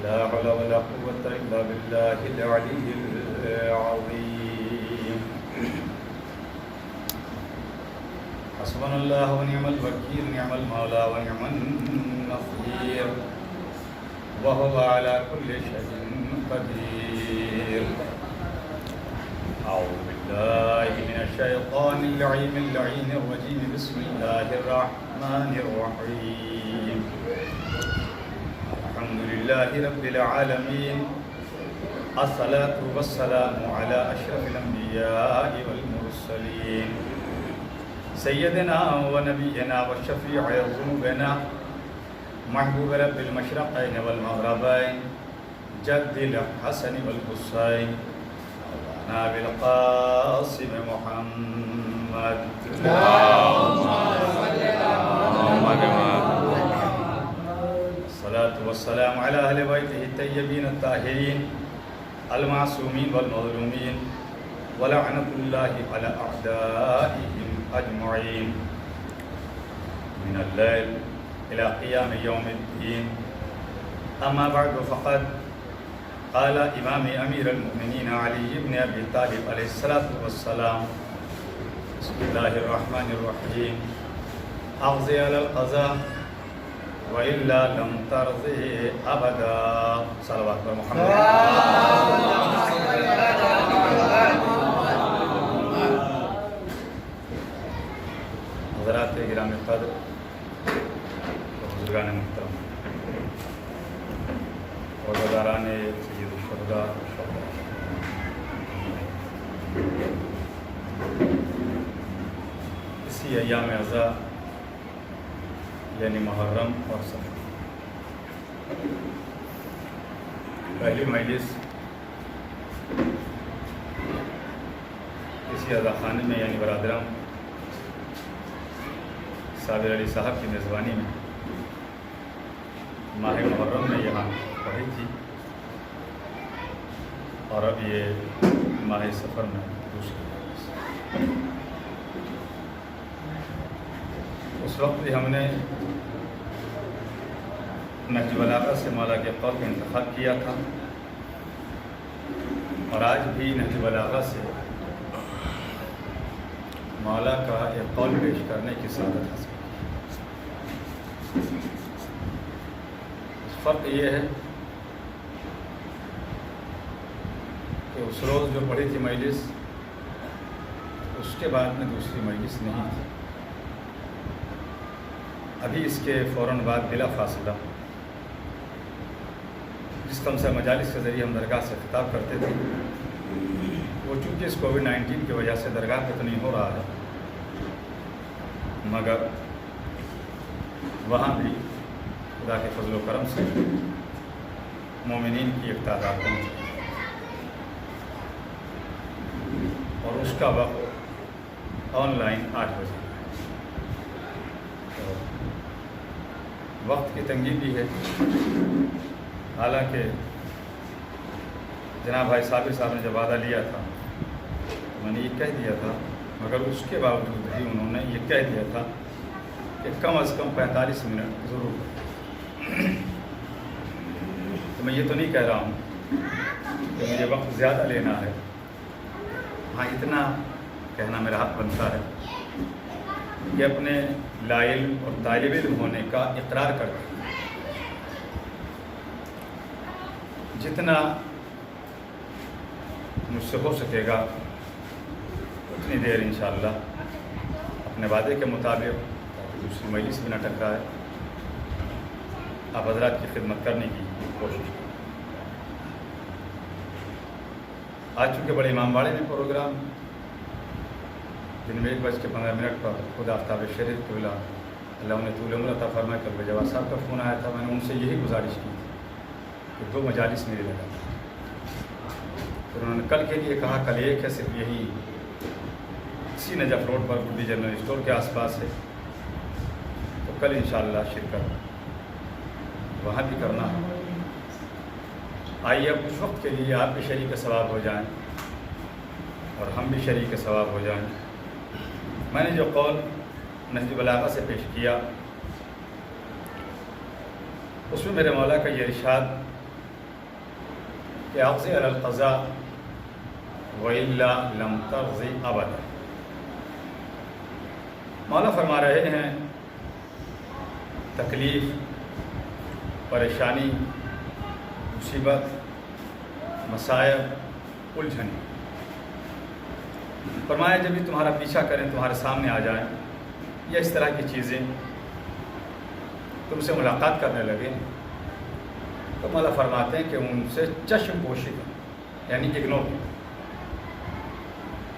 لا حول ولا قوة إلا بالله العلي العظيم. حسبنا الله ونعم الوكيل، نعم المولى ونعم النصير، وهو على كل شيء قدير. أعوذ بالله من الشيطان اللعين الرجيم. بسم الله الرحمن الرحيم. الحمد لله رب العالمين، الصلاة والسلام على أشرف الأنبياء والمرسلين، سيدنا ونبينا وشفيع ذنوبنا، محبوب رب المشرقين والمغربين، جد الحسن والحسين، مولانا بالقاسم محمد. الصلاة والسلام على أهل بيته الطيبين الطاهرين المعصومين والمظلومين، ولعنة الله على أعدائهم أجمعين من الليل إلى قيام يوم الدين. أما بعد، فقد قال إمام أمير المؤمنين علي بن أبي طالب عليه الصلاة والسلام: بسم الله الرحمن الرحيم. أغزي على القضاء وإلا لم ترضي أبدا. صلوات محمد. حضرات گرامی قدر، بزرگان محترم، عہدیداران سید الشہداء، اسی ایام عزا یعنی محرم اور صفر پہلی مجلس اسی عزا خانے میں یعنی برادران صابر علی صاحب کی میزبانی میں ماہ محرم میں یہاں پڑھی تھی، اور اب یہ ماہ سفر میں دوسری مجلس۔ اس وقت بھی ہم نے نہج البلاغہ سے مولا کے قول کا انتخاب کیا تھا، اور آج بھی نہج البلاغہ سے مولا کا ایک قول پیش کرنے کی سعادت حاصل۔ فرق یہ ہے کہ اس روز جو پڑھی تھی مجلس، اس کے بعد میں دوسری مجلس نہیں تھی۔ ابھی اس کے فوراً بعد بلا فاصلہ جس کم سے مجالس کے ذریعے ہم درگاہ سے خطاب کرتے تھے، وہ چونکہ اس کووڈ-19 کی وجہ سے درگاہ پہ تو نہیں ہو رہا ہے، مگر وہاں بھی خدا کے فضل و کرم سے مومنین کی ایک تعداد پہنچی، اور اس کا وقت آن لائن 8 بجے۔ وقت کی تنگی بھی ہے، حالانکہ جناب بھائی صابر صاحب نے جب وعدہ لیا تھا تو میں نے یہ کہہ دیا تھا، مگر اس کے باوجود بھی انہوں نے یہ کہہ دیا تھا کہ کم از کم 45 منٹ ضرور۔ تو میں یہ تو نہیں کہہ رہا ہوں کہ مجھے وقت زیادہ لینا ہے، ہاں اتنا کہنا میرا حق بنتا ہے کہ اپنے لا علم اور طالب علم ہونے کا اقرار کرتے ہیں، جتنا مجھ سے ہو سکے گا اتنی دیر انشاءاللہ اپنے وعدے کے مطابق دوسری مجلس بھی نہ ٹکرائے، آپ حضرات کی خدمت کرنے کی کوشش کریں۔ آج چونکہ بڑے امام باڑے میں پروگرام دن میں 1:15 پر خدا آفتاب شریف قبلہ اللہ انہیں طول عمر عطا فرمائے کل جواد صاحب کا فون آیا تھا، میں نے ان سے یہی گزارش کی کہ 2 مجالس میرے لگا، پھر انہوں نے کل کے لیے کہا کل ایک ہے، صرف یہی اسی نجف روڈ پر گڈی جنرل اسٹور کے آس پاس ہے، تو کل انشاءاللہ شرکت وہاں بھی کرنا ہے۔ آئیے اب کچھ وقت کے لیے آپ بھی شریک ثواب ہو جائیں اور ہم بھی شریک ثواب ہو جائیں۔ میں نے جو قول نہج البلاغہ سے پیش کیا، اس میں میرے مولا کا یہ ارشاد کہ اقضی علی القضاء وإلا لم تقضی ابدا. مولا فرما رہے ہیں تکلیف، پریشانی، مصیبت، مصائب، الجھن، فرمایا جب بھی تمہارا پیچھا کریں، تمہارے سامنے آ جائیں یا اس طرح کی چیزیں تم سے ملاقات کرنے لگے، تو مولا فرماتے ہیں کہ ان سے چشم پوشی کریں، یعنی اگنور کریں.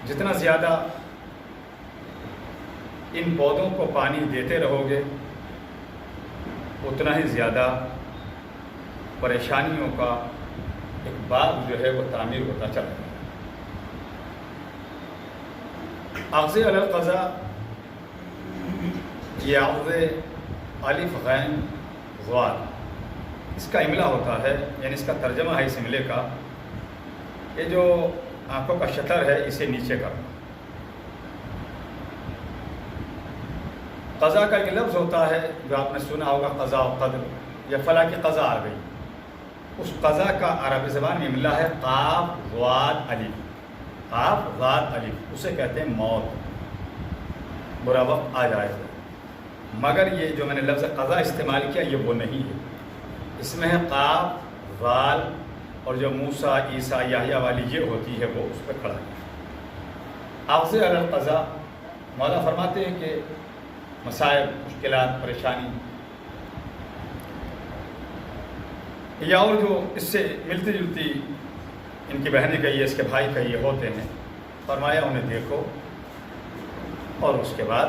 جتنا زیادہ ان پودوں کو پانی دیتے رہو گے اتنا ہی زیادہ پریشانیوں کا ایک باغ جو ہے وہ تعمیر ہوتا چلا جائے. اخذ علی القضاء، یہ اخذ الف غین ضاد، اس کا املا ہوتا ہے، یعنی اس کا ترجمہ ہے اس املے کا، یہ جو آنکھوں کا شطر ہے اسے نیچے کرنا. قضا کا ایک لفظ ہوتا ہے جو آپ نے سنا ہوگا، قضا و قدر، یا فلاں کی قضا آ گئی. اس قضا کا عربی زبان میں املا ہے قاف ضاد الف، قاف ضاد الف، اسے کہتے ہیں موت، برا وقت آ جائے گا. مگر یہ جو میں نے لفظ قضا استعمال کیا یہ وہ نہیں ہے، اس میں ہے قاف ضال، اور جو موسیٰ عیسیٰ یحییٰ والی یہ ہوتی ہے وہ اس پہ کھڑا ہے. اخذ علی القضاء، مولا فرماتے ہیں کہ مصائب، مشکلات، پریشانی یا اور جو اس سے ملتی جلتی ان کی بہنیں کا یہ، اس کے بھائی کا یہ ہوتے ہیں، فرمایا انہیں دیکھو اور اس کے بعد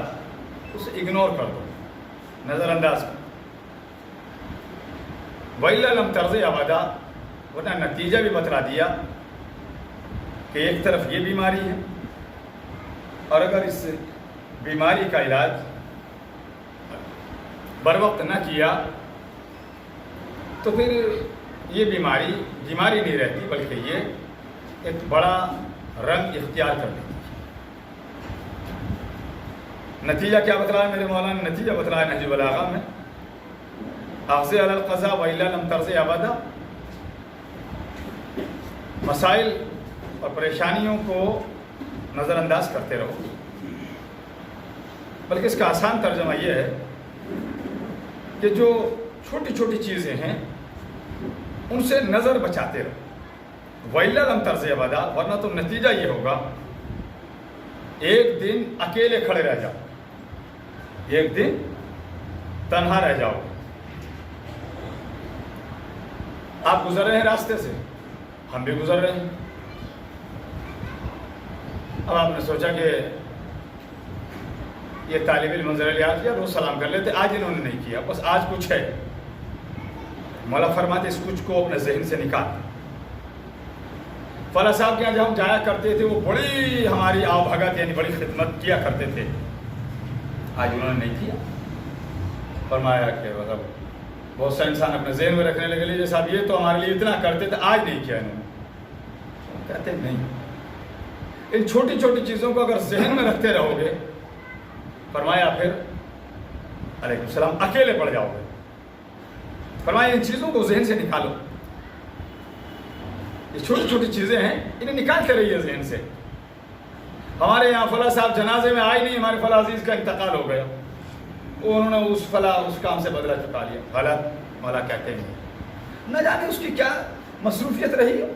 اسے اگنور کر دو، نظر انداز کر. وَإِلَّا لَمْ تَرْضِ أَبَدًا، ورنہ نتیجہ بھی بتلا دیا کہ ایک طرف یہ بیماری ہے، اور اگر اس بیماری کا علاج بر وقت نہ کیا تو پھر یہ بیماری نہیں رہتی بلکہ یہ ایک بڑا رنگ اختیار کر لیتی ہے. نتیجہ کیا بتلایا میرے مولانا نے؟ نتیجہ بتلایا نہج البلاغہ میں، اخذ علی القضاء وإلا لم ترض ابدا، مسائل اور پریشانیوں کو نظر انداز کرتے رہو. بلکہ اس کا آسان ترجمہ یہ ہے کہ جو چھوٹی چھوٹی چیزیں ہیں ان سے نظر بچاتے رہو. وإلا لم ترض ابدا، ورنہ تو نتیجہ یہ ہوگا ایک دن اکیلے کھڑے رہ جاؤ، ایک دن تنہا رہ جاؤ. آپ گزر رہے ہیں راستے سے، ہم بھی گزر رہے ہیں. اب آپ نے سوچا کہ یہ طالب علم منظر لحاظ کیا، روز سلام کر لیتے، آج انہوں نے نہیں کیا، بس آج کچھ ہے. مولا فرماتے اس کچھ کو اپنے ذہن سے نکال. فلاں صاحب کے یہاں جب ہم جایا کرتے تھے وہ بڑی ہماری آؤ بھگت یعنی بڑی خدمت کیا کرتے تھے، آج انہوں نے نہیں کیا. فرمایا کہ مطلب بہت سا انسان اپنے ذہن میں رکھنے لگے لیجیے صاحب یہ تو ہمارے لیے اتنا کرتے تھے، آج نہیں کیا انہوں نے. کہتے نہیں، ان چھوٹی چھوٹی چیزوں کو اگر ذہن میں رکھتے رہو گے، فرمایا پھر علیکم السلام اکیلے پڑ جاؤ گے. فرمایا ان چیزوں کو ذہن سے نکالو، یہ چھوٹی چھوٹی چیزیں ہیں انہیں نکالتے رہیے ذہن سے. ہمارے یہاں فلاں صاحب جنازے میں آئے نہیں، ہمارے فلاں عزیز کا انتقال ہو گیا، انہوں نے اس فلاں اس کام سے بدلہ چکا لیا. غلط. مولا کہتے ہیں نہ جانے اس کی کیا مصروفیت رہی ہو.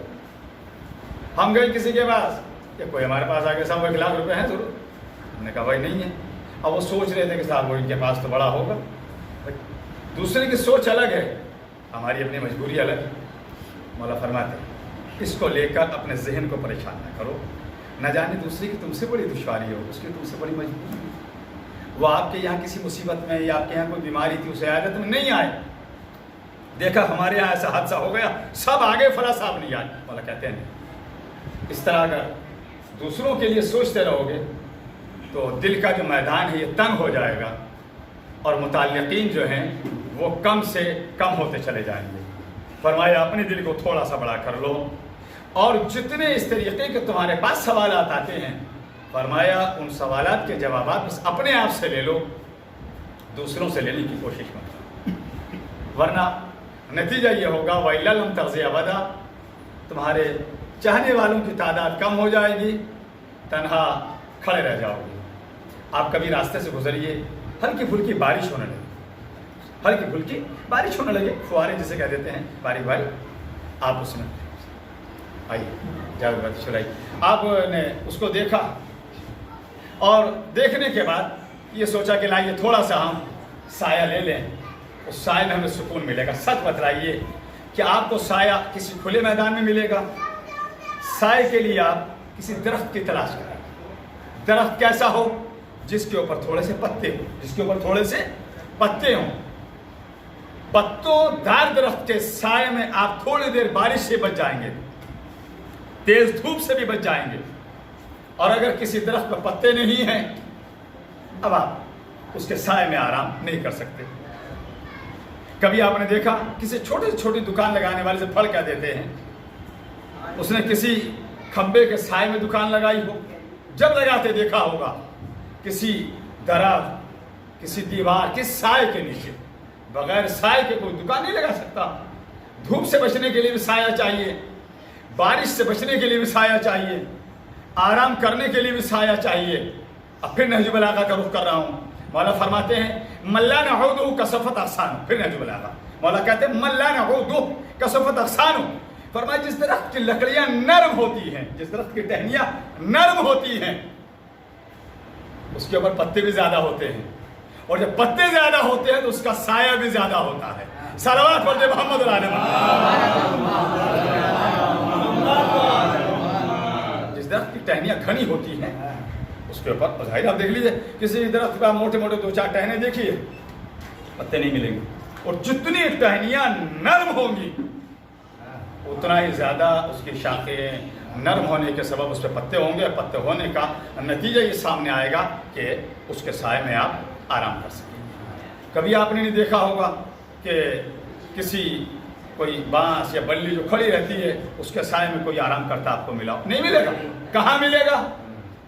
ہم گئے کسی کے پاس کہ کوئی ہمارے پاس آ کے صاحب 1,00,000 روپے ہیں ضرور، ہم نے کہا بھائی نہیں ہے. اب وہ سوچ رہے تھے کہ صاحب وہ ان کے پاس تو بڑا ہوگا. دوسرے کی سوچ الگ ہے، ہماری اپنی مجبوری الگ ہے. مولا فرماتے ہیں اس کو لے کر اپنے ذہن کو پریشان نہ کرو. نہ جانے دوسرے کی تم سے بڑی دشواری ہو، اس کی تم سے بڑی مجبوری ہو. وہ آپ کے یہاں کسی مصیبت میں یا آپ کے یہاں کوئی بیماری تھی، اسے عادت میں نہیں آئے. دیکھا ہمارے یہاں ایسا حادثہ ہو گیا، سب آگے فلاں صاحب نہیں آئے. مولا کہتے ہیں اس طرح اگر دوسروں کے لیے سوچتے رہو گے تو دل کا جو میدان ہے یہ تنگ ہو جائے گا، اور متعلقین جو ہیں وہ کم سے کم ہوتے چلے جائیں گے. فرمایا اپنے دل کو تھوڑا سا بڑا کر لو، اور جتنے اس طریقے کے تمہارے پاس سوالات آتے ہیں، فرمایا ان سوالات کے جوابات بس اپنے آپ سے لے لو، دوسروں سے لینے کی کوشش مت کرو. ورنہ نتیجہ یہ ہوگا وَإِلَّا لَمْ تَرْضِ أَبَدًا، تمہارے چاہنے والوں کی تعداد کم ہو جائے گی، تنہا کھڑے رہ جاؤ گے۔ آپ کبھی راستے سے گزریے، ہلکی پھلکی بارش ہونے لگے، ہلکی پھلکی بارش ہونے لگے، فوارے جسے کہہ دیتے ہیں، باریک باریک، آپ اس میں آئیے جاوید بھائی چلائیے، آپ نے اس کو دیکھا اور دیکھنے کے بعد یہ سوچا کہ لائیے تھوڑا سا ہم سایہ لے لیں، اس سائے میں ہمیں سکون ملے گا۔ سچ بتلائیے کہ آپ کو سایہ کسی کھلے میدان میں ملے گا؟ سائے کے لیے آپ کسی درخت کی تلاش کریں۔ درخت کیسا ہو؟ جس کے اوپر تھوڑے سے پتے ہوں، جس کے اوپر تھوڑے سے پتے ہوں۔ پتوں دار درخت کے سائے میں آپ تھوڑی دیر بارش سے بچ جائیں گے، تیز دھوپ سے بھی بچ جائیں گے۔ اور اگر کسی درخت پر پتے نہیں ہیں، اب آپ اس کے سائے میں آرام نہیں کر سکتے۔ کبھی آپ نے دیکھا کسی چھوٹی سے چھوٹی دکان لگانے والے سے پھل کیا دیتے ہیں؟ اس نے کسی کھمبے کے سائے میں دکان لگائی ہو، جب لگاتے دیکھا ہوگا کسی درخت، کسی دیوار، کس سائے کے نیچے، بغیر سائے کے کوئی دکان نہیں لگا سکتا۔ دھوپ سے بچنے کے لیے بھی سایہ چاہیے، بارش سے بچنے کے لیے بھی سایہ چاہیے، آرام کرنے کے لیے بھی سایہ چاہیے۔ اب پھر نہج البلاغہ کا رخ کر رہا ہوں۔ مولا فرماتے ہیں من لا نعودہ کصفت اغصانہ، پھر نہج البلاغہ مولا کہتے ہیں من لا نعودہ کصفت اغصانہ، فرمایا جس درخت کی لکڑیاں نرم ہوتی ہیں، جس درخت کی ٹہنیاں نرم ہوتی ہیں، اس کے اوپر پتے بھی زیادہ ہوتے ہیں، اور جب پتے زیادہ ہوتے ہیں تو اس کا سایہ بھی زیادہ ہوتا ہے۔ صلوات پڑھتے محمد علیہ وسلم۔ جس درخت کی ٹہنیاں گھنی ہوتی ہیں اس کے اوپر ظاہر آپ دیکھ لیجیے کسی درخت کا موٹے موٹے دو چار ٹہنے دیکھیے، پتے نہیں ملیں گے، اور جتنی ٹہنیاں نرم ہوں گی اتنا ہی زیادہ اس کی شاخیں نرم ہونے کے سبب اس پہ پتے ہوں گے۔ پتے ہونے کا نتیجہ یہ سامنے آئے گا کہ اس کے سائے میں آپ آرام کر سکیں گے۔ کبھی آپ نے نہیں دیکھا ہوگا کہ کسی کوئی بانس یا بلی جو کھڑی رہتی ہے اس کے سائے میں کوئی آرام کرتا آپ کو ملا ہو؟ نہیں ملے گا۔ کہاں ملے گا؟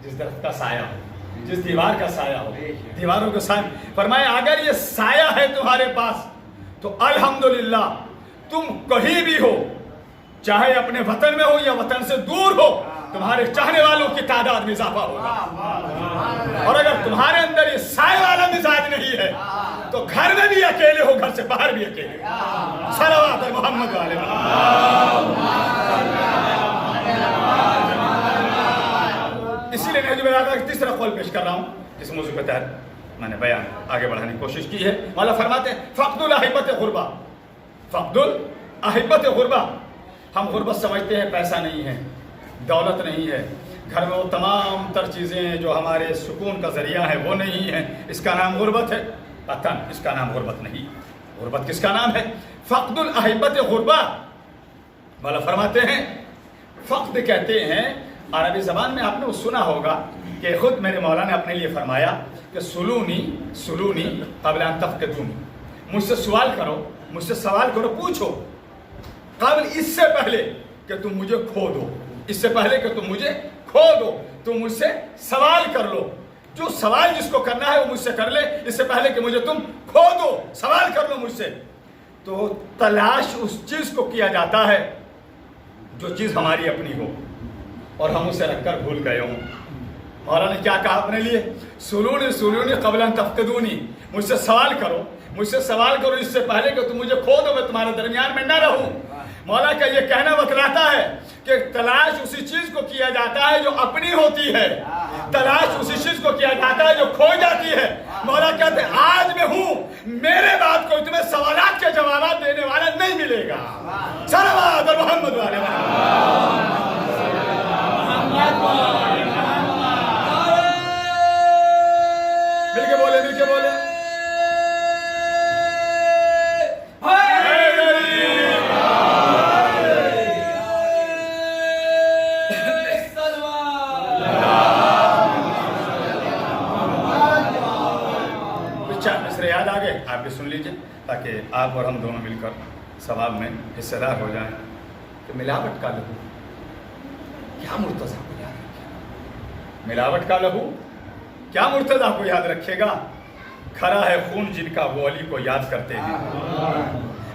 جس درخت کا سایہ ہو، جس دیوار کا سایہ ہو، دیواروں کے سائے۔ فرمایا اگر یہ سایہ ہے تمہارے پاس تو الحمدللہ، تم کہیں بھی ہو، چاہے اپنے وطن میں ہو یا وطن سے دور ہو، تمہارے چاہنے والوں کی تعداد میں اضافہ ہوگا۔ اور اگر تمہارے اندر یہ سائے والا مزاج نہیں ہے تو گھر میں بھی اکیلے ہو، گھر سے باہر بھی اکیلے۔ صلوات ہے محمد والے۔ اسی لیے نہج البلاغہ کا تیسرا قول پیش کر رہا ہوں اس موضوع کے تحت میں نے بیان آگے بڑھانے کی کوشش کی ہے۔ مولا فرماتے ہیں فقد الاحبۃ غربہ، فقد الاحبۃ غربہ۔ ہم غربت سمجھتے ہیں پیسہ نہیں ہے، دولت نہیں ہے، گھر میں وہ تمام تر چیزیں جو ہمارے سکون کا ذریعہ ہے وہ نہیں ہے، اس کا نام غربت ہے۔ قطعاً اس کا نام غربت نہیں۔ غربت کس کا نام ہے؟ فقد الاحبۃ غربہ۔ مولا فرماتے ہیں فقد کہتے ہیں عربی زبان میں، آپ نے وہ سنا ہوگا کہ خود میرے مولا نے اپنے لیے فرمایا کہ سلونی قبل ان تفقدونی، مجھ سے سوال کرو، مجھ سے سوال کرو، پوچھو، قبل اس سے پہلے کہ تم مجھے کھو دو، اس سے پہلے کہ تم مجھے کھو دو، تم مجھ سے سوال کر لو۔ جو سوال جس کو کرنا ہے وہ مجھ سے کر لے، اس سے پہلے کہ مجھے تم کھو دو، سوال کر لو مجھ سے۔ تو تلاش اس چیز کو کیا جاتا ہے جو چیز ہماری اپنی ہو اور ہم اسے رکھ کر بھول گئے ہوں۔ مولا نے کیا کہا اپنے لیے؟ سلونی قبل ان تفقدونی، مجھ سے سوال کرو، مجھ سے سوال کرو اس سے پہلے کہ تم مجھے کھو دو، میں تمہارے درمیان میں نہ رہوں۔ مولا کا یہ کہنا بتلاتا ہے کہ تلاش اسی چیز کو کیا جاتا ہے جو اپنی ہوتی ہے، تلاش اسی چیز کو کیا جاتا ہے جو کھو جاتی ہے۔ مولا کہتے ہیں آج میں ہوں، میرے بعد کوئی تمہیں سوالات کے جوابات دینے والا نہیں ملے گا۔ صلوات محمد والے مل کے بولے، مل کے بولے۔ یاد آگے آپ بھی سن لیجئے تاکہ آپ اور ہم دونوں مل کر ثواب میں حصہ دار ہو جائیں۔ کہ ملاوٹ کا لہو کیا مرتضیٰ کو یاد رکھے گا؟ ملاوٹ کا لہو کیا مرتضیٰ کو یاد رکھے گا؟ کھرا ہے خون جن کا وہ علی کو یاد کرتے ہیں،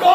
2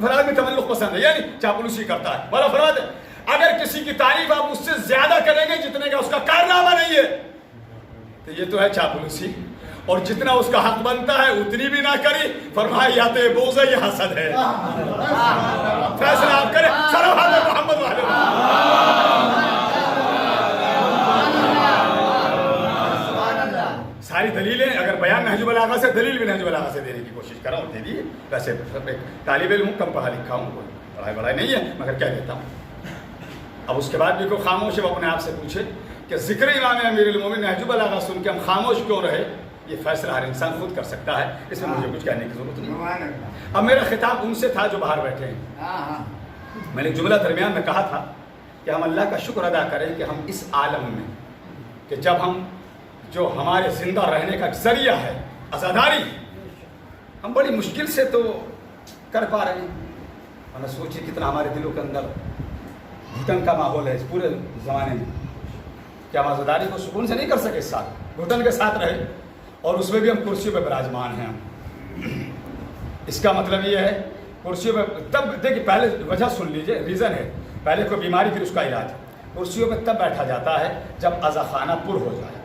فراد میں تملق پسند ہے، یعنی چاپلوسی کرتا ہے. والا فرماتے ہیں اگر کسی کی تعریف آپ اس سے زیادہ کریں گے جتنے کا اس کا کارنامہ نہیں ہے تو یہ تو ہے چاپلوسی، اور جتنا اس کا حق بنتا ہے اتنی بھی نہ کری. فرمایا یا تو یہ بغض ہے یا حسد ہے. فیصلہ آپ کریں. صلوات محمد والے ساری دلیلیں اگر بیان نہج البلاغہ سے، دلیل بھی نہج البلاغہ سے دینے کی کوشش کر رہا ہوں، دے دی. ویسے طالب علم کم پڑھا لکھا ہوں، کوئی پڑھائی بڑھائی نہیں ہے، مگر کیا دیتا ہوں. اب اس کے بعد بھی کوئی خاموش ہے وہ اپنے آپ سے پوچھے کہ ذکر امام امیر المومنین نہج البلاغہ سن کے ہم خاموش کیوں رہے. یہ فیصلہ ہر انسان خود کر سکتا ہے، اس میں مجھے کچھ کہنے کی ضرورت نہیں. اب میرا خطاب ان سے تھا جو باہر بیٹھے ہیں. میں نے جملہ درمیان میں کہا تھا کہ ہم اللہ کا شکر ادا کریں کہ ہم اس عالم میں، کہ جب ہم جو ہمارے زندہ رہنے کا ذریعہ ہے عزاداری، ہم بڑی مشکل سے تو کر پا رہے ہیں. اور میں سوچی کتنا ہمارے دلوں کے اندر گھٹن کا ماحول ہے اس پورے زمانے میں، کہ ہم عزاداری کو سکون سے نہیں کر سکے، اس ساتھ گھٹن کے ساتھ رہے، اور اس میں بھی ہم کرسیوں پہ براجمان ہیں. اس کا مطلب یہ ہے کرسیوں پہ تب دیکھیے، پہلے وجہ سن لیجئے، ریزن ہے. پہلے کوئی بیماری پھر اس کا علاج. کرسیوں پہ تب بیٹھا جاتا ہے جب عزاخانہ پر ہو جائے.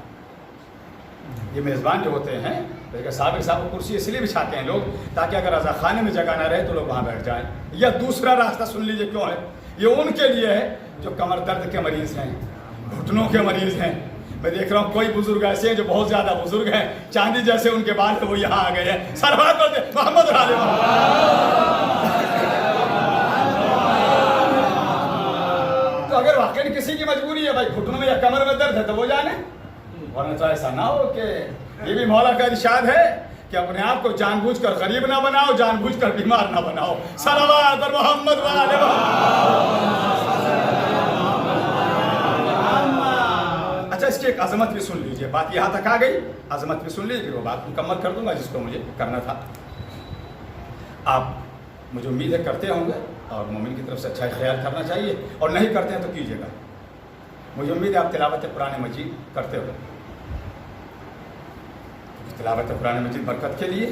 یہ میزبان جو ہوتے ہیں صاحب کو کرسی اس لیے بچھاتے ہیں لوگ تاکہ اگر عزاخانے میں جگہ نہ رہے تو لوگ وہاں بیٹھ جائیں. یا دوسرا راستہ سن لیجئے کیوں ہے، یہ ان کے لیے ہے جو کمر درد کے مریض ہیں، گھٹنوں کے مریض ہیں. میں دیکھ رہا ہوں کوئی بزرگ ایسے ہیں جو بہت زیادہ بزرگ ہیں، چاندی جیسے ان کے بال ہیں، وہ یہاں آ گئے ہیں. صلوات پڑھتے محمد علی تو اگر واقعی کسی کی مجبوری ہے بھائی گھٹنوں میں یا کمر میں درد ہے تو وہ جانے، ورنہ تو ایسا نہ ہو کہ یہ بھی مولا کا ارشاد ہے کہ اپنے آپ کو جان بوجھ کر غریب نہ بناؤ، جان بوجھ کر بیمار نہ بناؤ. صلوات محمد والے اچھا اس کی ایک عظمت بھی سن لیجئے. بات یہاں تک آ گئی، عظمت بھی سن لیجئے، وہ بات مکمل کر دوں گا جس کو مجھے کرنا تھا. آپ مجھے امید ہے کرتے ہوں گے، اور مومن کی طرف سے اچھا خیال کرنا چاہیے، اور نہیں کرتے ہیں تو کیجیے گا. مجھے امید ہے آپ تلاوت قرآن مجید کرتے ہو. تلاوت قرآن مجید برکت کے لیے،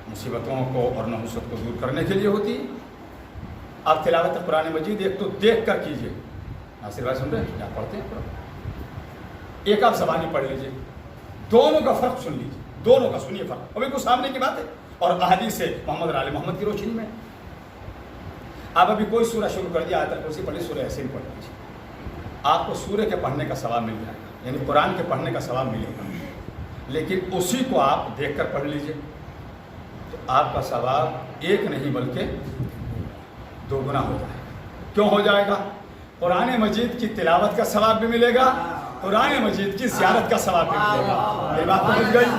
مصیبتوں کو اور نحوست کو دور کرنے کے لیے ہوتی ہے. آپ تلاوت قرآن مجید ایک تو دیکھ کر کیجیے. ناصر بھائی سن رہے ہیں کیا پڑھتے ہیں قرآن؟ ایک آپ زبانی پڑھ لیجیے، دونوں کا فرق سن لیجیے، دونوں کا سنیے فرق. ابھی کو سامنے کی بات ہے اور احادیث سے محمد علی محمد کی روشنی میں. آپ ابھی کوئی سورہ شروع کر دیا، آیت الکرسی پڑھ لی، سورہ یاسین پڑھ لیجیے. آپ کو سورہ کے پڑھنے کا ثواب مل جائے گا، یعنی قرآن کے پڑھنے کا ثواب ملے گا. لیکن اسی کو آپ دیکھ کر پڑھ لیجیے تو آپ کا ثواب ایک نہیں بلکہ 2 گنا ہو جائے گا. کیوں ہو جائے گا؟ قرآن مجید کی تلاوت کا ثواب بھی ملے گا، قرآن مجید کی زیارت کا ثواب بھی ملے گا. یہ بات سمجھ گئی؟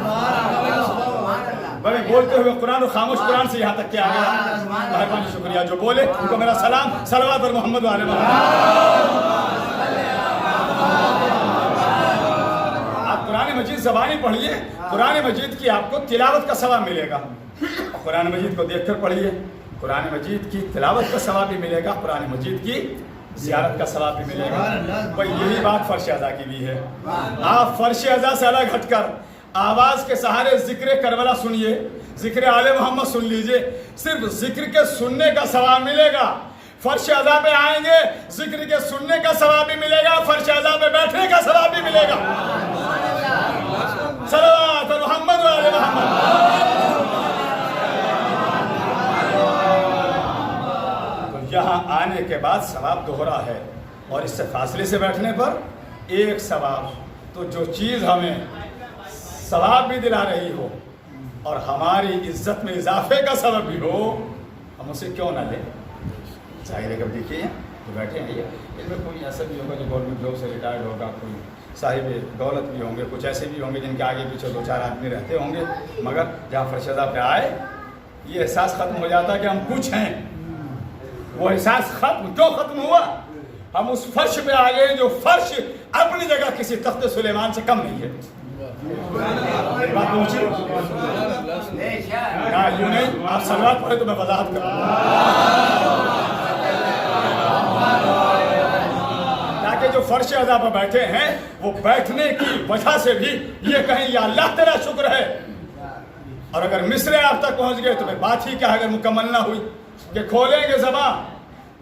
بھائی بولتے ہوئے قرآن و خاموش قرآن سے یہاں تک کیا آ گیا. مہربانی شکریہ. جو بولے ان کو میرا سلام. صلوات اور محمد والے آپ قرآن مجید زبانی پڑھیے، قرآن مجید کی آپ کو تلاوت کا ثواب ملے گا. قرآن مجید کو دیکھ کر پڑھیے، قرآن مجید کی تلاوت کا ثواب بھی ملے گا، قرآن مجید کی زیارت کا ثواب بھی ملے گا. بھائی یہی بات فرش اعضاء کی بھی ہے. آپ فرش اعضاء سے الگ ہٹ کر آواز کے سہارے ذکر کربلا سنیے، ذکر آل محمد سن لیجئے. صرف ذکر کے سننے کا ثواب ملے گا. فرش اعضاء پہ آئیں گے، ذکر کے سننے کا ثواب بھی ملے گا، فرش اعضاء پہ بیٹھنے کا ثواب بھی ملے گا. صلوات محمد والے محمد. یہاں آنے کے بعد ثواب دوہرا ہے، اور اس سے فاصلے سے بیٹھنے پر ایک ثواب. تو جو چیز ہمیں ثواب بھی دلا رہی ہو اور ہماری عزت میں اضافے کا سبب بھی ہو، ہم اسے کیوں نہ لیں. ظاہر ہے کہ دیکھیے جو بیٹھے ہیں یہ ان میں کوئی ایسا بھی ہوگا جو گورنمنٹ جاب سے ریٹائرڈ ہوگا، کوئی صاحب دولت بھی ہوں گے، کچھ ایسے بھی ہوں گے جن کے آگے پیچھے 2-4 آدمی رہتے ہوں گے. مگر جہاں فرش اعضاء پہ آئے یہ احساس ختم ہو جاتا کہ ہم کچھ ہیں. وہ احساس کیوں ختم ہوا؟ ہم اس فرش پہ آ گئے جو فرش اپنی جگہ کسی تخت سلیمان سے کم نہیں ہے. بات پہنچی؟ یوں نہیں، آپ صلوات پڑھے تو میں وضاحت کروں تاکہ جو فرش اعضاء پر بیٹھے ہیں وہ بیٹھنے کی وجہ سے بھی یہ کہیں یا اللہ تیرا شکر ہے. اور اگر مصرے آپ تک پہنچ گئے تو پھر بات ہی کیا اگر مکمل نہ ہوئی. کہ کھولیں گے زباں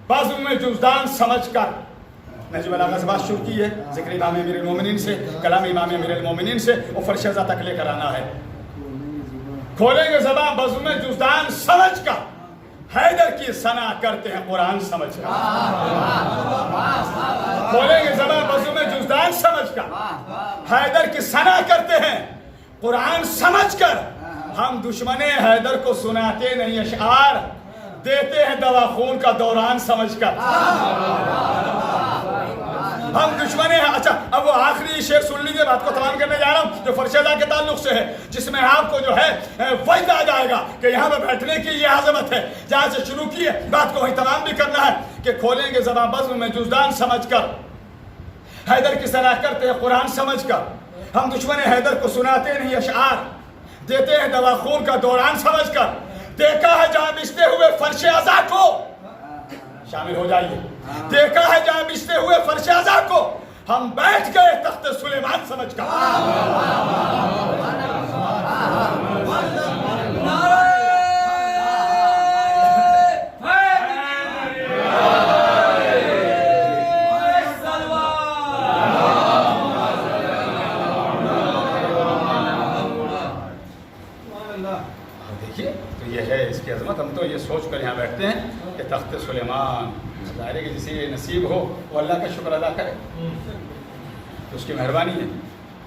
بزم میں جزدان سمجھ کر. نہج بلاغہ سے بات شروع کی ہے ذکر امام امیر المومنین سے, کلام امام امیر المومنین سے, اور فرش ازا تک لے کر آنا ہے. کھولیں گے زباں بزم میں جزدان سمجھ کر, حیدر کی ثنا کرتے ہیں قرآن سمجھ کر. کھولیں گے زباں بزم میں جزدان سمجھ کر, حیدر کی ثنا کرتے ہیں قرآن سمجھ کر. ہم دشمن حیدر کو سناتے نہیں اشعار, دیتے ہیں دوا خون کا دوران سمجھ کر. ہم دشمن ہیں. اچھا اب وہ آخری شعر سن لیجیے, بات کو تمام کرنے جا رہا ہوں جو فرش ازا کے تعلق سے ہے, جس میں آپ کو جو ہے وجد آ جائے گا کہ یہاں پہ بیٹھنے کی یہ عظمت ہے. جہاں سے شروع کی ہے بات کو وہیں تمام بھی کرنا ہے کہ کھولیں گے زباں بزم میں جزدان سمجھ کر, حیدر کی ثنا کرتے ہیں قرآن سمجھ کر. ہم دشمن حیدر کو سناتے نہیں اشعار, دیتے ہیں دوا خون کا دوران سمجھ کر. دیکھا ہے جہاں بچتے ہوئے فرش ازا کو, شامل ہو جائیے. دیکھا ہے جہاں بچتے ہوئے فرش ازا کو, ہم بیٹھ گئے تخت سلیمان سمجھ کر. دیکھیے تو یہ ہے اس کی عظمت. ہم تو یہ سوچ کر یہاں بیٹھتے ہیں کہ تخت سلیمان, ظاہر ہے کہ جسے یہ نصیب ہو وہ اللہ کا شکر ادا کرے. تو اس کی مہربانی ہے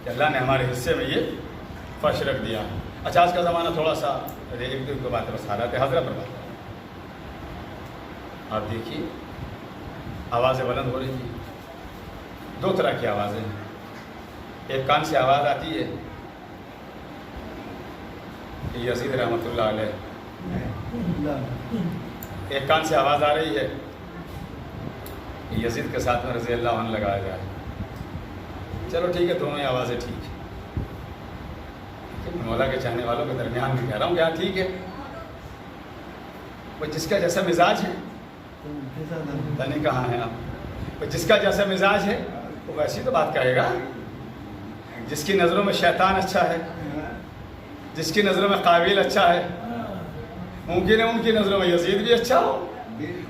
کہ اللہ نے ہمارے حصے میں یہ فرش رکھ دیا. اچھا آج کا زمانہ تھوڑا سا ایک دو باتیں بس حالات حاضرہ پر بات. آپ دیکھیے آوازیں بلند ہو رہی ہیں, دو طرح کی آوازیں ہیں. ایک کان سے آواز آتی ہے کہ یزید رحمۃ اللہ علیہ, ایک کان سے آواز آ رہی ہے کہ یزید کے ساتھ میں رضی اللہ عنہ لگایا جائے. چلو ٹھیک ہے, دونوں ہی آوازیں ٹھیک ہے. مولا کے چاہنے والوں کے درمیان میں کہہ رہا ہوں کہ ہاں ٹھیک ہے, وہ جس کا جیسا مزاج ہے, پتہ نہیں کہاں ہے آپ, جس کا جیسا مزاج ہے وہ ویسی تو بات کہے گا. جس کی نظروں میں شیطان اچھا ہے, جس کی نظروں میں قابل اچھا ہے, ممکن ہے ان کی نظروں میں یزید بھی اچھا ہو.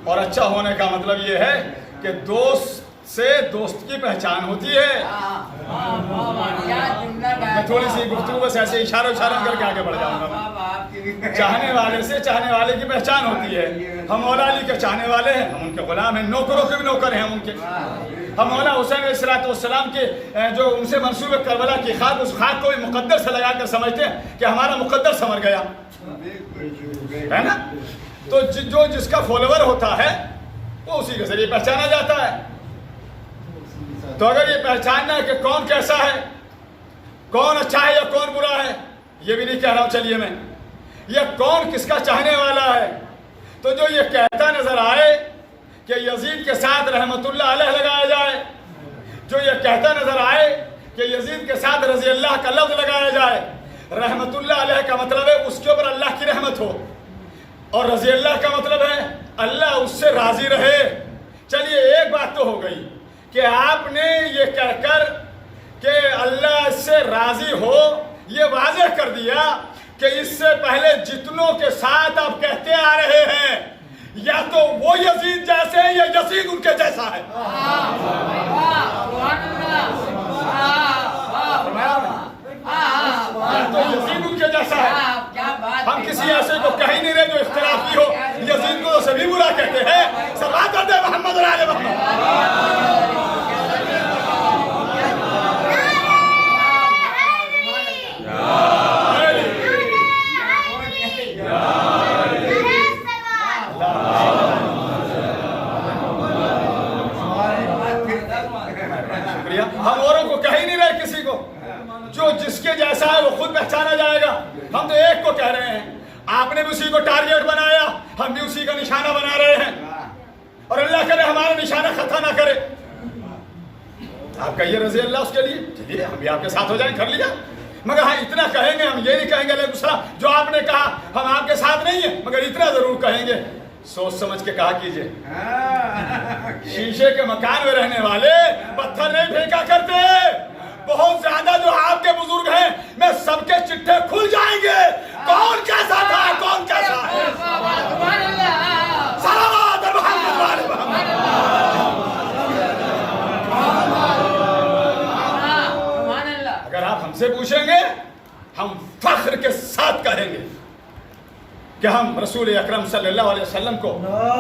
اور اچھا ہونے کا مطلب یہ ہے کہ دوست سے دوست کی پہچان ہوتی ہے. میں تھوڑی سی گفتگو بس ایسے اشارہ کر کے آگے بڑھ جاؤں گا. چاہنے والے سے چاہنے والے کی پہچان ہوتی ہے. ہم مولا علی کے چاہنے والے ہیں, ہم ان کے غلام ہیں, نوکروں کے بھی نوکر ہیں ہم ان کے. ہم مولا حسین علیہ السلام کے جو ان سے منسوب کربلا کی خاک, اس خاک کو بھی مقدر سے لگا کر سمجھتے ہیں کہ ہمارا مقدر سنور گیا ہے نا. تو جو جس کا فالوور ہوتا ہے وہ اسی کے ذریعے پہچانا جاتا ہے. تو اگر یہ پہچاننا ہے کہ کون کیسا ہے, کون اچھا ہے یا کون برا ہے, یہ بھی نہیں کہہ رہا ہوں چلیے میں, یہ کون کس کا چاہنے والا ہے, تو جو یہ کہتا نظر آئے کہ یزید کے ساتھ رحمت اللہ علیہ لگایا جائے, جو یہ کہتا نظر آئے کہ یزید کے ساتھ رضی اللہ کا لفظ لگایا جائے, رحمت اللہ علیہ کا مطلب ہے اس کے اوپر اللہ کی رحمت ہو, اور رضی اللہ کا مطلب ہے اللہ اس سے راضی رہے. چلیے ایک بات تو ہو گئی کہ آپ نے یہ کہہ کر کہ اللہ اس سے راضی ہو یہ واضح کر دیا کہ اس سے پہلے جتنوں کے ساتھ آپ کہتے آ رہے ہیں یا تو وہ یزید جیسے ہیں یا یزید ان کے جیسا ہے. تو یزید ان کے جیسا ہے. ہم کسی ایسے کو کہہ ہی نہیں رہے جو اختلافی ہو. یزید کو تو سبھی برا کہتے ہیں. صلوات کرتے ہیں محمد اور آل محمد. ہم اوروں کو کہہ ہی نہیں رہے کسی کو, جو جس کے جیسا ہے وہ خود پہچانا جائے گا. ہم تو ایک کو کہہ رہے ہیں, آپ نے بھی اسی کو ٹارگیٹ بنایا, ہم بھی اسی کا نشانہ بنا رہے ہیں, اور اللہ کرے ہمارا نشانہ خطا نہ کرے. آپ کہیے رضی اللہ اس کے لیے, چلیے ہم بھی آپ کے ساتھ ہو جائیں, کر لیا. مگر ہاں اتنا کہیں گے, ہم یہ نہیں کہیں گے علیہ السلام جو آپ نے کہا ہم آپ کے ساتھ نہیں ہیں, مگر اتنا ضرور کہیں گے سوچ سمجھ کے کہا کیجئے. شیشے کے مکان میں رہنے والے پتھر نہیں پھینکا کرتے. بہت زیادہ جو آپ کے بزرگ ہیں میں سب کے چٹھے کھل جائیں گے, کون کیسا تھا کون کیسا ہے. سے پوچھیں گے ہم فخر کے ساتھ کہیں گے کہ ہم رسول اکرم صلی اللہ علیہ وسلم کو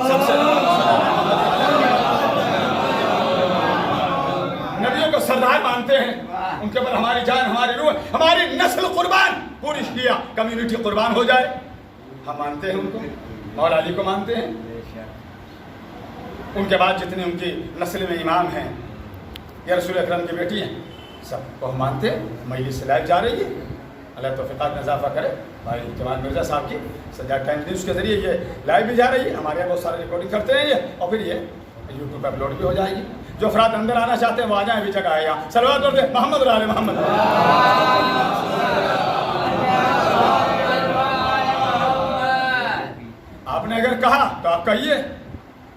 سب سے نبیوں کو سردار مانتے ہیں، ان کے اوپر ہماری جان، ہماری روح، ہماری نسل قربان، پوری شیعہ کمیونٹی قربان ہو جائے، ہم مانتے ہیں ان کو، مولا علی کو مانتے ہیں، ان کے بعد جتنے ان کی نسل میں امام ہیں یا رسول اکرم کی بیٹی ہیں سب کو ہم مانتے ہیں۔ مجلس لائیو جا رہی ہے، اللہ توفیقات میں اضافہ کرے، بھائی جمال مرزا صاحب کی سجاد ٹائم نیوز کے ذریعے یہ لائیو بھی جا رہی ہے، ہمارے یہاں بہت سارے ریکارڈنگ کرتے ہیں یہ، اور پھر یہ یوٹیوب پہ اپلوڈ بھی ہو جائے گی۔ جو افراد اندر آنا چاہتے ہیں وہ آ جائیں، بھی جگہ ہے یہاں۔ صلوات پڑھ دیں محمد علی محمد۔ آپ نے اگر کہا تو آپ کہیے،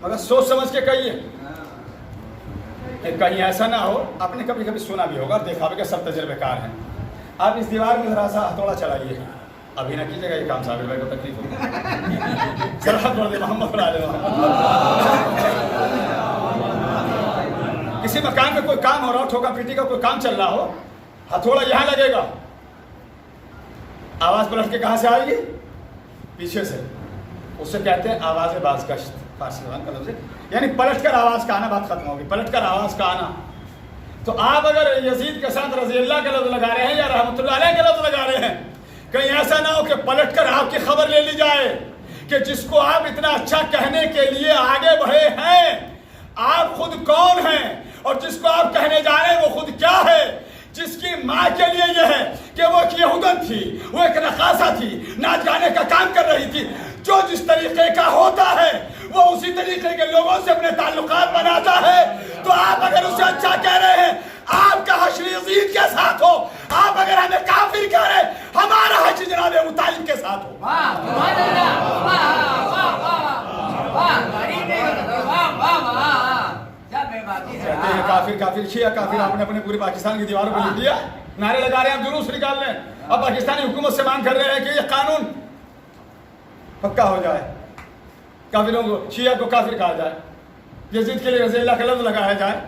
مگر سوچ سمجھ کے کہیے کہ کہیں ایسا نہ ہو، آپ نے کبھی کبھی سنا بھی ہوگا، دیکھا بھی کہ سب تجربے کار ہیں، آپ اس دیوار میں ذرا سا ہتھوڑا چلائیے، ابھی نہ کیجیے گا یہ کام، صابر بھائی کو تکلیف ہوگی۔ صلوات پڑھ دیں محمد علی محمد۔ کسی مکان میں کوئی کام ہو رہا ہو، ٹھوکا پیٹی کا کوئی کام چل رہا ہو، ہتھوڑا یہاں لگے گا، آواز پلٹ کے کہاں سے آئے گی؟ پیچھے سے، اس سے کہتے ہیں آواز بازگشت، فارسی زبان کا لفظ ہے، یعنی پلٹ کر آواز کا آنا، بات ختم ہوگی، پلٹ کر آواز کا آنا۔ تو آپ اگر یزید کے ساتھ رضی اللہ کا لفظ لگا رہے ہیں یا رحمۃ اللہ علیہ کا لفظ لگا رہے ہیں، کہیں ایسا نہ ہو کہ پلٹ کر آپ کی خبر لے لی جائے کہ جس کو آپ اتنا اچھا کہنے کے لیے آگے بڑھے ہیں، آپ خود کون ہیں، اور جس کو آپ کہنے جا رہے ہیں وہ خود کیا ہے، جس کی ماں کے لیے یہ ہے کہ وہ ایک یہودن تھی، وہ ایک رقاصہ تھی، ناچ گانے کا کام کر رہی تھی، جو جس طریقے کا ہوتا ہے وہ اسی طریقے کے لوگوں سے اپنے تعلقات بناتا ہے۔ تو آپ اگر اسے اچھا کہہ رہے ہیں، آپ کا حشر یزید کے ساتھ ہو، آپ اگر ہمیں کافر کہہ رہے ہیں، ہمارا حشر جناب ابو طالب کے ساتھ ہو۔ کہتے ہیں کافر کافر شیعہ کافر، آپ نے اپنے پورے پاکستان کی دیواروں پہ لکھ دیا، نعرے لگا رہے ہیں، جلوس نکال رہے ہیں، اب پاکستانی حکومت سے مانگ کر رہے ہیں کہ یہ قانون پکا ہو جائے، کافروں کو، شیعہ کو کافر کہا جائے، یزید کے لیے رضی اللہ کا لفظ لگایا جائے،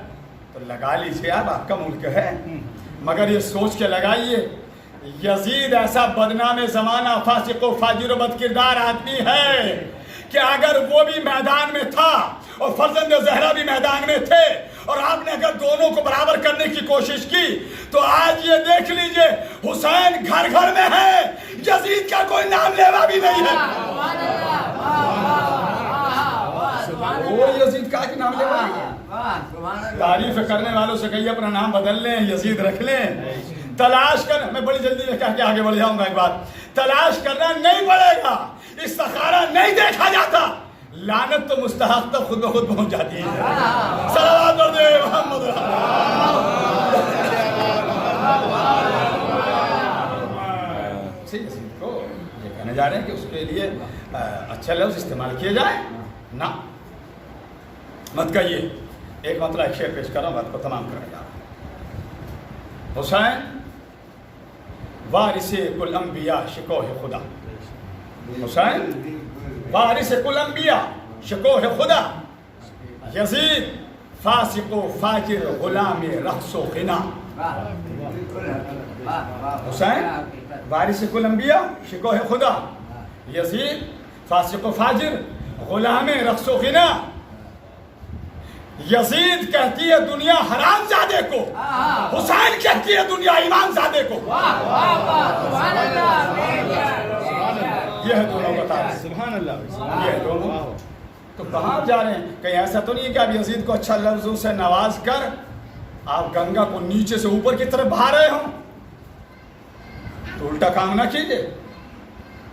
تو لگا لیجیے، آپ کا ملک ہے، مگر یہ سوچ کے لگائیے یزید ایسا بدنام زمانہ، فاسق و فاجر و بد کردار آدمی ہے کہ اگر وہ بھی میدان میں تھا اور فرزند زہرا بھی میدان میں تھے، اور آپ نے اگر دونوں کو برابر کرنے کی کوشش کی، تو آج یہ دیکھ لیجئے حسین گھر گھر میں ہے، یزید کا کوئی نام لیوا بھی نہیں ہے۔ وہ یزید کا ایک نام لیوا نہیں ہے۔ تعریف کرنے والوں سے کہیے اپنا نام بدل لیں، یزید رکھ لیں۔ تلاش کرنا، میں بڑی جلدی میں کہہ کے آگے بڑھ جاؤں گا، ایک بات تلاش کرنا نہیں پڑے گا، استخارہ نہیں دیکھا جاتا، لعنت تو مستحق تک خود بخود پہنچ جاتی ہے۔ صلوات پڑھ دے محمد۔ یزید کو یہ کہنے جا رہے ہیں کہ اس کے لیے اچھا لفظ استعمال کیے جائے نہ، مت کہیے۔ ایک مطلب ایک شعر پیش کر رہا ہوں، بات کو تمام کرنے جا رہا ہوں۔ حسین وارث کل انبیاء شکوہ خدا، حسین وارث کل انبیاء شکوہ خدا، یزید فاسق و فاجر غلام رقص و غنا۔ حسین وارث کل انبیاء شکوہ خدا، یزید فاسق و فاجر غلام رقص و غنا۔ یزید کہتی ہے دنیا حرام زادے کو، حسین کہتی ہے دنیا امام زادے کو۔ یہ ہے دونوں کا تعارف، سبحان اللہ، یہ ہے دونوں۔ تو کہاں جا رہے ہیں؟ کہیں ایسا تو نہیں ہے کہ آپ یزید کو اچھا لفظوں سے نواز کر آپ گنگا کو نیچے سے اوپر کی طرف بہا رہے ہوں، تو الٹا کام نہ کیجئے،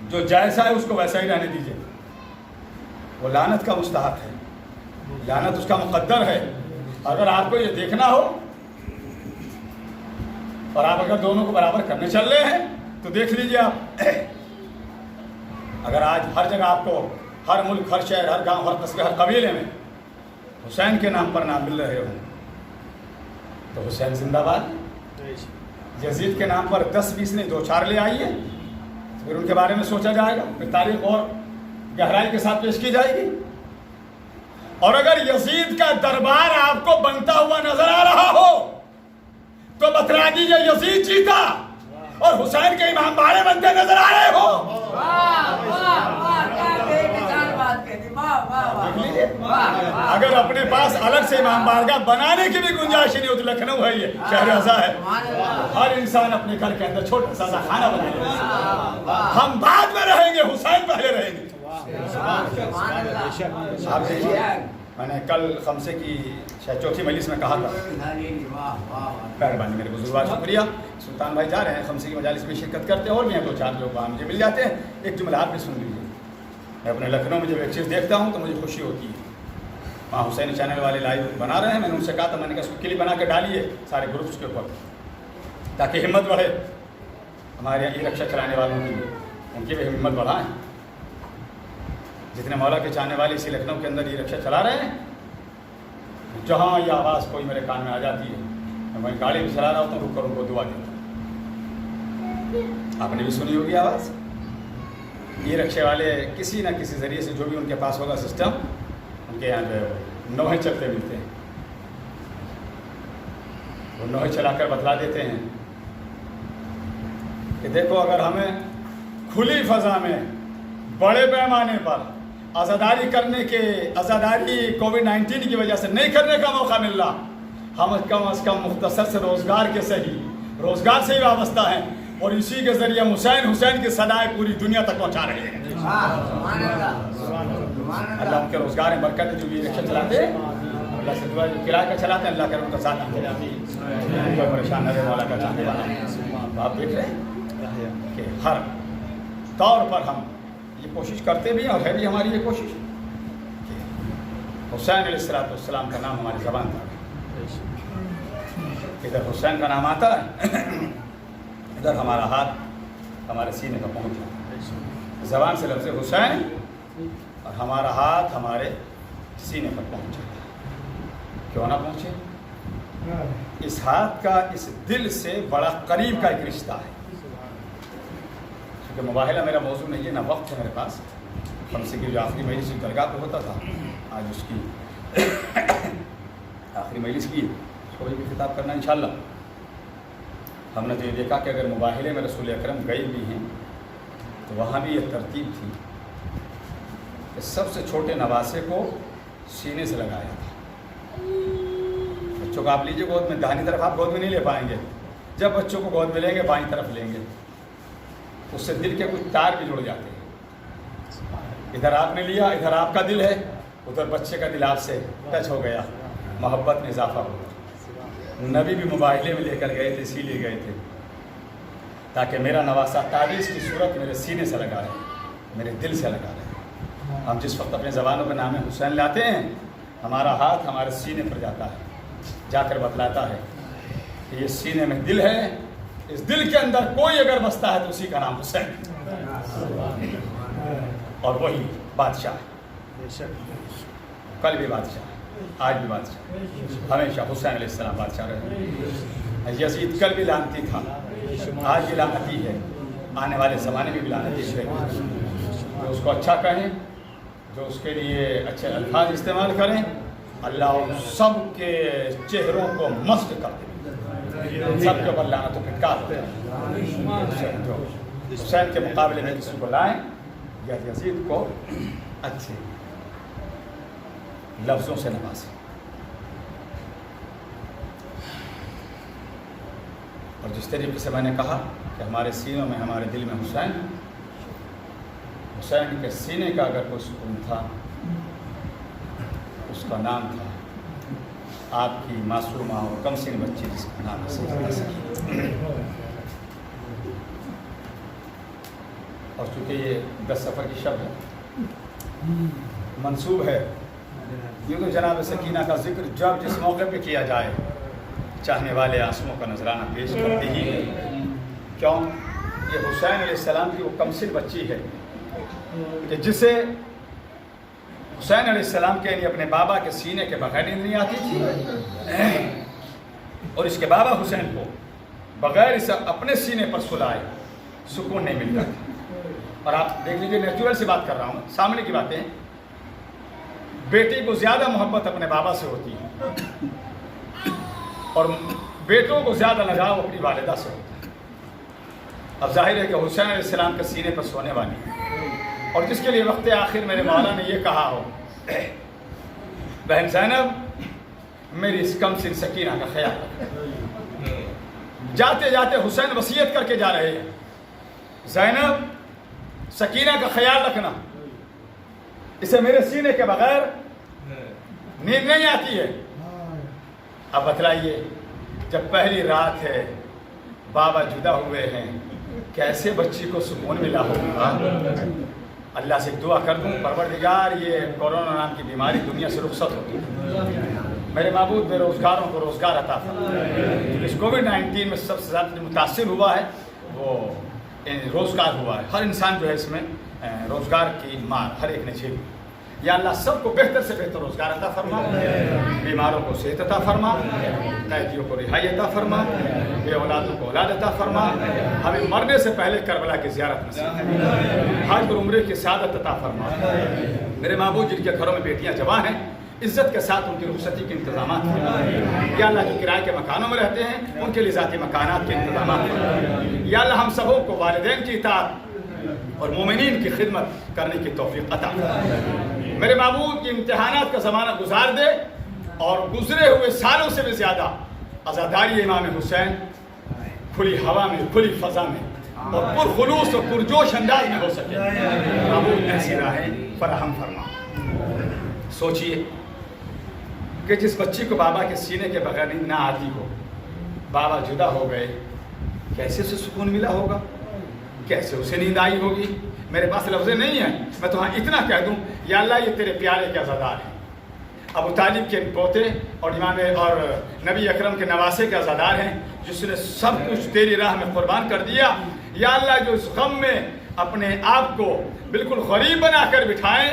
جو جیسا ہے اس کو ویسا ہی رہنے دیجئے۔ وہ لعنت کا مستحق ہے، لعنت اس کا مقدر ہے۔ اگر آپ کو یہ دیکھنا ہو اور آپ اگر دونوں کو برابر کرنے چل رہے ہیں تو دیکھ لیجئے آپ، اگر آج ہر جگہ آپ کو، ہر ملک، ہر شہر، ہر گاؤں، ہر قصبے، ہر قبیلے میں حسین کے نام پر نام مل رہے ہوں تو حسین زندہ باد۔ یزید کے نام پر 10-20 نہیں 2-4 لے آئیے، پھر ان کے بارے میں سوچا جائے گا، پھر تاریخ اور گہرائی کے ساتھ پیش کی جائے گی۔ اور اگر یزید کا دربار آپ کو بنتا ہوا نظر آ رہا ہو تو بتلا دیجیے یزید جیتا، اور حسین کے امام باڑے بنتے نظر آ رہے ہو. اگر اپنے پاس الگ سے امام بارگاہ بنانے کی بھی گنجائش نہیں ہوتی، لکھنؤ ہے، یہ شہر ازاں ہے، ہر انسان اپنے گھر کے اندر چھوٹا سا خانہ بنا لے. ہم بعد میں رہیں گے، حسین پہلے رہیں گے. آپ دیکھیے، میں نے کل خمسے کی چوتھی مجلس میں کہا تھا، مہربانی میرے بزرگوار، شکریہ. سلطان بھائی جا رہے ہیں خمسے کی مجالس میں شرکت کرتے ہیں، اور بھی ہیں 2-4 لوگ وہاں مجھے مل جاتے ہیں. ایک جملہ آپ بھی سن لیجیے. میں اپنے لکھنؤ میں جب ایک چیز دیکھتا ہوں تو مجھے خوشی ہوتی ہے. وہاں حسین چینل والے لائیو بنا رہے ہیں، میں نے ان سے کہا تھا، میں نے کہا اس کو کلپ بنا کے ڈالیے سارے گروپس کے اوپر تاکہ ہمت بڑھے. ہمارے یہاں ای رکشا چلانے والوں کی ان کی بھی ہمت بڑھائیں. جتنے مولا کے چاہنے والے اسی لکھنؤ کے اندر ای رکشا چلا رہے ہیں، جہاں یہ آواز کوئی میرے کان میں آ جاتی ہے، میں گاڑی بھی چلا رہا ہوتا ہوں، رک کر ان کو دعا دیتا ہوں. آپ نے بھی سنی ہوگی آواز. یہ رکشے والے کسی نہ کسی ذریعے سے جو بھی ان کے پاس ہوگا سسٹم، ان کے یہاں جو ہے نوحے چلتے ملتے ہیں، وہ نوحے چلا کر بتلا دیتے ہیں کہ دیکھو اگر ہمیں کھلی فضا میں بڑے پیمانے پر عزاداری کرنے کے عزاداری کووڈ-19 کی وجہ سے نہیں کرنے کا موقع مل رہا، ہم کم از کم مختصر سے روزگار کے صحیح روزگار سے ہی وابستہ ہیں، اور اسی کے ذریعے حسین کی صدائیں پوری دنیا تک پہنچا رہے ہیں. اللہ ان کے روزگار میں برکت ہے. جو یہ رکشا چلاتے ہیں اللہ سے دعا، جو کرایہ کا چلاتے ہیں اللہ کرے ان کا ساتھ آتے جاتی ہے، کوئی پریشان نہ رہے، مولا کا چاہنے والا. آپ دیکھ رہے ہیں کہ ہر طور پر ہم یہ کوشش کرتے بھی ہیں، اور ہے بھی ہماری یہ کوشش کہ حسین علیہ السلام کا نام ہماری زبان پر. ادھر حسین کا نام آتا ہے، ادھر ہمارا ہاتھ ہمارے سینے پر پہنچ جاتا ہے. زبان سے لفظ حسین اور ہمارا ہاتھ ہمارے سینے پر پہنچ جاتا ہے. کیوں نہ پہنچے؟ اس ہاتھ کا اس دل سے بڑا قریب کا ایک رشتہ ہے. کیونکہ مباحلہ میرا موضوع نہیں ہے، نہ وقت ہے میرے پاس. خمسے کی جو آخری مجلس درگاہ پہ ہوتا تھا، آج اس کی آخری مجلس کی اس کو بھی خطاب کرنا انشاءاللہ. ہم نے تو یہ دیکھا کہ اگر مباحلے میں رسول اکرم گئے بھی ہیں تو وہاں بھی یہ ترتیب تھی کہ سب سے چھوٹے نواسے کو سینے سے لگایا تھا. بچوں کو آپ لیجیے گود میں، داہنی طرف آپ گود میں نہیں لے پائیں گے. جب بچوں کو گود میں لیں گے بائیں طرف لیں گے، اس سے دل کے کچھ تار بھی جڑ جاتے ہیں. ادھر آپ نے لیا، ادھر آپ کا دل ہے، ادھر بچے کا دل آپ سے ٹچ ہو گیا، محبت میں اضافہ ہو گیا. نبی بھی مباحلے میں لے کر گئے تھے، اسی لیے گئے تھے تاکہ میرا نواسہ تعویذ کی صورت میرے سینے سے لگا رہے، میرے دل سے لگا رہے. ہم جس وقت اپنے زبانوں پہ نام حسین لاتے ہیں، ہمارا ہاتھ ہمارے سینے پر جاتا ہے، جا کر بتلاتا ہے کہ یہ سینے میں دل ہے، اس دل کے اندر کوئی اگر بستا ہے تو اسی کا نام حسین، اور وہی بادشاہ ہے. کل بھی بادشاہ، آج بھی بادشاہ، ہمیشہ حسین علیہ السلام بادشاہ رہے. یزید کل بھی لعنتی تھا، آج بھی لعنتی ہے، آنے والے زمانے میں بھی لعنتی ہے. جو اس کو اچھا کہیں، جو اس کے لیے اچھے الفاظ استعمال کریں، اللہ ان سب کے چہروں کو مست کر دے، سب کے اوپر لعنت و پھٹکار دے. حسین کے مقابلے میں کسی کو لائیں یا یزید کو اچھے لفظوں سے نوازیں. اور جس طریقے سے میں نے کہا کہ ہمارے سینوں میں، ہمارے دل میں حسین کے سینے کا اگر کوئی سکون تھا، اس کا نام تھا آپ کی معصومہ اور کم سن بچی جس کا نام ہے. اور چونکہ یہ 10 سفر کی شب ہے، منسوب ہے، یہ تو جناب سکینہ کا ذکر جب جس موقع پہ کیا جائے چاہنے والے آنسوؤں کا نذرانہ پیش کرتے ہی ہے. کیوں؟ یہ حسین علیہ السلام کی وہ کمسن بچی ہے کہ جسے حسین علیہ السلام کے لیے اپنے بابا کے سینے کے بغیر نیند نہیں آتی تھی، اور اس کے بابا حسین کو بغیر اسے اپنے سینے پر سلائے سکون نہیں ملتا تھا. اور آپ دیکھ لیجیے، نیچرل سے بات کر رہا ہوں، سامنے کی باتیں. بیٹی کو زیادہ محبت اپنے بابا سے ہوتی ہے، اور بیٹوں کو زیادہ لگاؤ اپنی والدہ سے ہوتا ہے. اب ظاہر ہے کہ حسین علیہ السلام کے سینے پر سونے والی اور جس کے لیے وقت آخر میرے مولا نے یہ کہا ہو بہن زینب میری اس کم سن سکینہ کا خیال رکھ. جاتے جاتے حسین وصیت کر کے جا رہے ہیں زینب سکینہ کا خیال رکھنا, اسے میرے سینے کے بغیر نیند نہیں آتی ہے. اب بتلائیے جب پہلی رات ہے بابا جدا ہوئے ہیں کیسے بچی کو سکون ملا ہوگا. اللہ سے دعا کر دوں پروردگار یہ کورونا نام کی بیماری دنیا سے رخصت ہوتی ہے. میرے معبود بے روزگاروں کو روزگار عطا فرما. اس کووڈ-19 میں سب سے زیادہ متاثر ہوا ہے وہ روزگار ہوا ہے. ہر انسان جو ہے اس میں روزگار کی مار ہر ایک نے جھیلی. یا اللہ سب کو بہتر سے بہتر روزگار عطا فرما, بیماروں کو صحت عطا فرما, قیدیوں کو رہائی عطا فرما, بے اولادوں کو اولاد عطا فرما. ہمیں مرنے سے پہلے کربلا کی زیارت نصیب, حج اور عمرے کی سعادت عطا فرما. میرے معبود جن کے گھروں میں بیٹیاں جوان ہیں عزت کے ساتھ ان کی رخصتی کے انتظامات فرما. یا اللہ جو کرائے کے مکانوں میں رہتے ہیں ان کے لیے ذاتی مکانات کے انتظامات فرما. یا اللہ ہم سبوں کو والدین کی اطاعت اور مومنین کی خدمت کرنے کی توفیق عطا فرما. میرے معبود کی امتحانات کا زمانہ گزار دے اور گزرے ہوئے سالوں سے بھی زیادہ عزاداری امام حسین کھلی ہوا میں کھلی فضا میں اور پرخلوص اور پرجوش انداز میں ہو سکے. معبود ایسی راہیں فراہم فرما. سوچئے کہ جس بچی کو بابا کے سینے کے بغیر نیند نہ آتی ہو, بابا جدا ہو گئے, کیسے اسے سکون ملا ہوگا, کیسے اسے نیند آئی ہوگی. میرے پاس لفظیں نہیں ہیں, میں تو ہاں اتنا کہہ دوں یا اللہ یہ تیرے پیارے کے عزادار ہیں, ابو طالب کے پوتے اور امام اور نبی اکرم کے نواسے کے عزادار ہیں جس نے سب کچھ تیری راہ میں قربان کر دیا. یا اللہ جو اس غم میں اپنے آپ کو بالکل غریب بنا کر بٹھائیں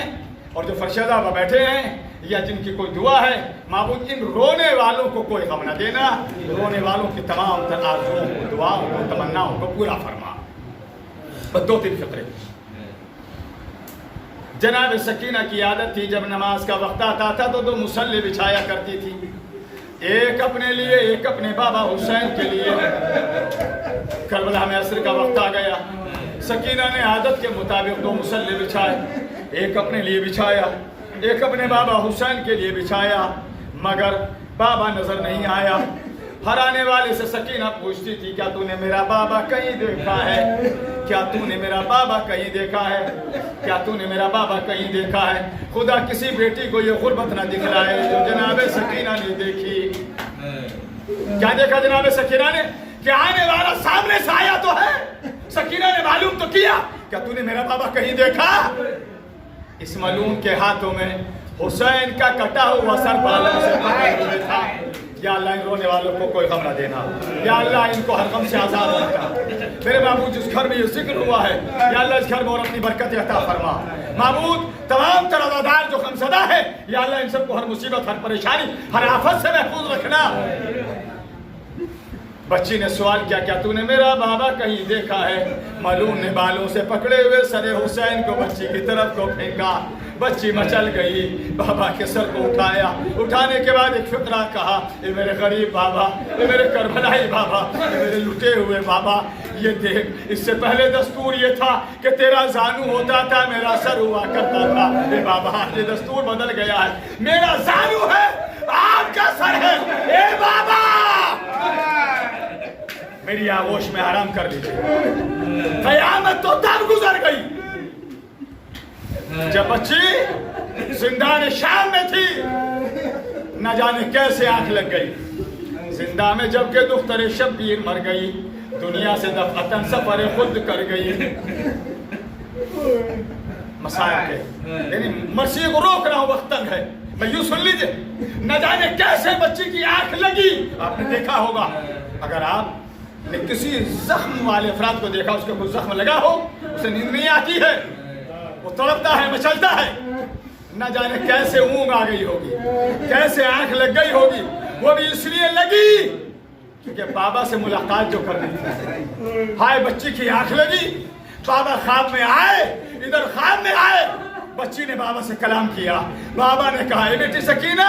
اور جو فرشدہ پر بیٹھے ہیں یا جن کی کوئی دعا ہے معبود ان رونے والوں کو کوئی غم نہ دینا, رونے والوں کی تمام آرزوؤں کو دعاؤں کو تمناؤں کو پورا فرما. بس 2-3 فقرے. جناب سکینہ کی عادت تھی جب نماز کا وقت آتا تھا تو 2 مصلی بچھایا کرتی تھی, ایک اپنے لیے ایک اپنے بابا حسین کے لیے. کربلا میں عصر کا وقت آ گیا, سکینہ نے عادت کے مطابق 2 مصلی بچھائے, ایک اپنے لیے بچھایا ایک اپنے بابا حسین کے لیے بچھایا, مگر بابا نظر نہیں آیا. ہر آنے والے سے سکینہ پوچھتی تھی کیا تو نے میرا بابا کہیں دیکھا ہے, کیا تو نے میرا بابا کہیں دیکھا ہے, کیا تو نے میرا بابا کہیں دیکھا ہے. خدا کسی بیٹی کو یہ غربت نہ دکھلائے جو جناب سکینہ نے دیکھی. کیا دیکھا جناب سکینہ نے کہ آنے والا سامنے سے آیا تو ہے. سکینہ نے معلوم تو کیا کیا تو نے میرا بابا کہیں دیکھا. اس ملعون کے ہاتھوں میں حسین کا کٹا ہوا سر بالوں سے پکڑے ہوئے تھا. یا اللہ ان رونے والوں کو کوئی غم نہ دینا, یا اللہ ان کو ہر غم سے آزاد رکھنا. میرے معبود جس گھر میں یہ ذکر ہوا ہے یا اللہ اس گھر میں اور اپنی برکت عطا فرما. معبود تمام تر عزادار جو غمزدہ ہے یا اللہ ان سب کو ہر مصیبت ہر پریشانی ہر آفت سے محفوظ رکھنا. بچی نے سوال کیا کیا تو نے میرا بابا کہیں دیکھا ہے. ملعون نے بالوں سے پکڑے ہوئے سر حسین کو بچی کی طرف کو پھینکا. بچی مچل گئی, بابا کے سر کو اٹھایا, اٹھانے کے بعد ایک فقرہ کہا اے میرے غریب بابا, اے میرے کربلائی بابا, اے میرے لٹے ہوئے بابا, یہ دیکھ اس سے پہلے دستور یہ تھا کہ تیرا زانو ہوتا تھا میرا سر ہوا کرتا تھا. اے بابا یہ دستور بدل گیا ہے, میرا زانو ہے آپ کا سر ہے. اے بابا میری آغوش میں آرام کر لیجیے. قیامت تو تب گزر گئی جب بچی زندان شام میں تھی, نہ جانے کیسے آنکھ لگ گئی. زندہ میں جب کہ دختر شبیر مر گئی, دنیا سے دفعتاً سفر خود کر گئی. مسائل کے یعنی مرثیے کو روک رہا ہوں, وقت تنگ ہے. میں یوں سن لیجیے, نہ جانے کیسے بچی کی آنکھ لگی. آپ نے دیکھا ہوگا, اگر آپ نے کسی زخم والے افراد کو دیکھا, اس کے کوئی زخم لگا ہو, اسے نیند نہیں آتی ہے, وہ تڑپتا ہے, مچلتا ہے. نہ جانے کیسے اونگ آ گئی ہوگی, کیسے آنکھ لگ گئی ہوگی. وہ بھی اس لیے لگی کیونکہ بابا سے ملاقات جو کرنی تھی. ہائے بچی کی آنکھ لگی, بابا خواب میں آئے, ادھر خواب میں آئے. بچی نے بابا سے کلام کیا. بابا نے کہا اے بیٹی سکینہ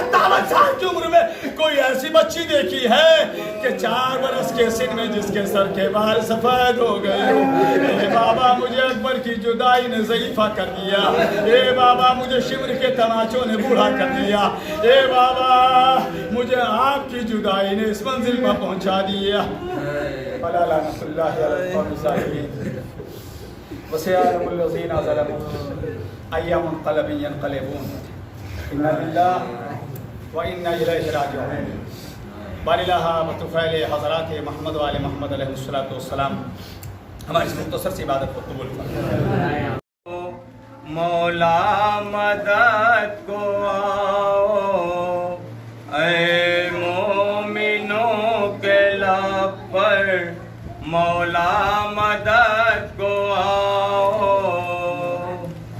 57 سال کی عمر میں کوئی ایسی بچی دیکھی ہے کہ 4 برس کے سن میں جس کے سر کے بال سفید ہو گئے ہو؟ اے بابا مجھے اکبر کی جدائی نے ضعیفہ کر دیا، اے بابا مجھے شمر کے تماچوں نے بوڑھا کر دیا، اے بابا مجھے آپ کی جدائی نے اس منزل پر پہنچا دیا۔ فلا لعنۃ اللہ علی القوم الظالمین وسيعلم الذين ظلموا أي منقلب ينقلبون إنا لله وإنا إليه راجعون۔ باللہ بطفیل حضرات محمد و آل محمد علیہ الصلوۃ والسلام ہماری اس مختصر سی عبادت کو قبول فرمائے۔ مولا مدد کو آؤ، اے مومنوں کے لب پر مولا مدد کو آؤ،